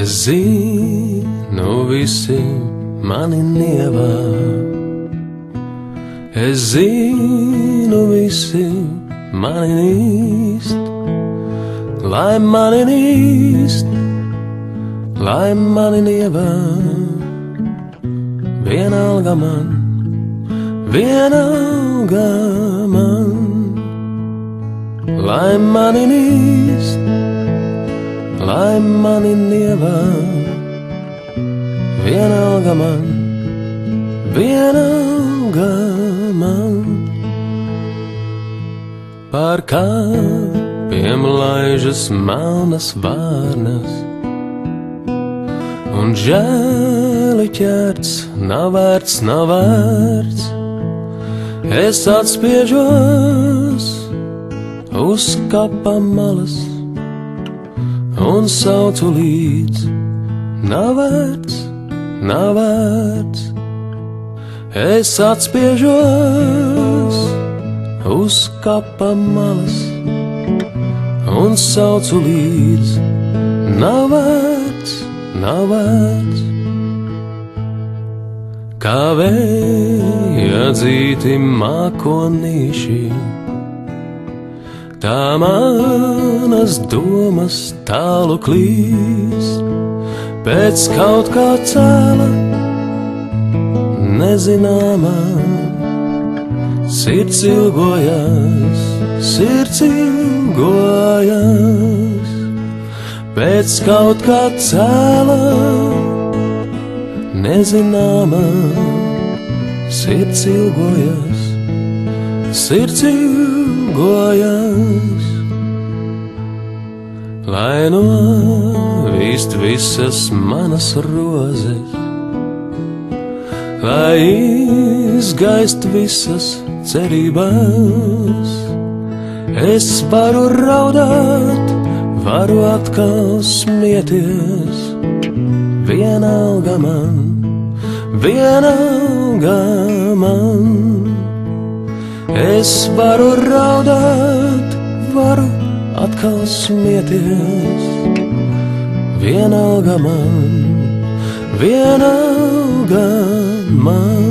Es zinu, visi mani nievā. Es zinu, visi mani nīst, lai mani nīst, lai mani nievā. Vienalga man, vienalga man, lai mani nīst, lai mani nievā. Vienalga man, vienalga man. Pār kāpiem laižas melnas vārnas, un žēli ķerts nav vērts, nav vērts. Es atspiežos uz kapa malas un saucu līdz, nav vērts, nav vērts. Es atspiežos uz kapa malas un saucu līdz, nav vērts, nav vērts. Kā vēja dzīti mākonīši, tā manas domas tālu klīst, pēc kaut kā cēla nezināmā. Sirds ilgojas, sirds ilgojas, pēc kaut kā cēla nezināmā. Sirds ilgojas, sirds ilgojas, lai novīst visas manas rozes, lai izgaist visas cerībās. Es varu raudāt, varu atkal smieties, vienalga man, vienalga man. Es varu raudāt, varu atkal smieties, vienalga man, vienalga man.